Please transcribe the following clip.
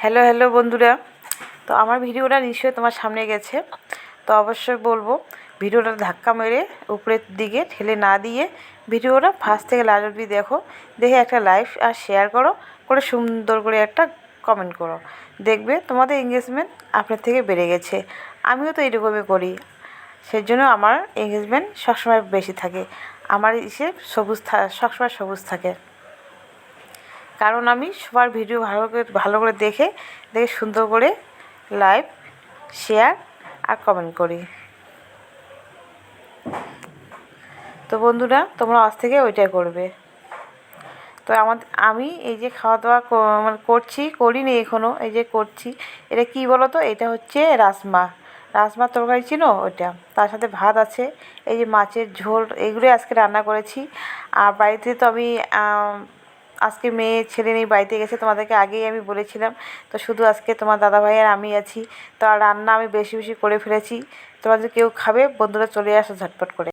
Hello hello বন্ধুরা, তো আমার ভিডিওটা নিশ্চয়ই তোমার সামনে গেছে। তো অবশ্যই বলবো ভিডিওটা ধাক্কা মেরে উপরের দিকে ঠেলে না দিয়ে ভিডিওটা ফার্স্ট থেকে লাস্ট অবধি দেখো, দেখে একটা লাইক আর শেয়ার করে সুন্দর করে একটা কমেন্ট করো। দেখবে তোমাদের এঙ্গেজমেন্ট আপনার থেকে বেড়ে গেছে। আমিও তো এইরকমই করি, সেই জন্য আমার এঙ্গেজমেন্ট সবসময় বেশি থাকে। আমার সবসময় সবুজ থাকে, কারণ আমি সবার ভিডিও ভালো করে দেখে সুন্দর করে লাইক, শেয়ার আর কমেন্ট করি। তো বন্ধুরা, তোমরা আজ থেকে ওইটাই করবে। তো আমি এই যে খাওয়া দাওয়া মানে করিনি এখনও, এই যে করছি। এটা কি বলো তো, এটা হচ্ছে রাজমা তরকারি চিনো ওইটা, তার সাথে ভাত আছে, এই যে মাছের ঝোল, এগুলোই আজকে রান্না করেছি। আর বাড়িতে তো আমি আজকে মেয়ে ছেলে নেই, বাড়িতে গেছে, তোমাদেরকে আগেই আমি বলেছিলাম। তো শুধু আজকে তোমার দাদাভাই আর আমি আছি। তো আর রান্না আমি বেশি বেশি করে ফেলেছি। তোমরা যদি কেউ খাবে, বন্ধুরা চলে আসো ঝটপট করে।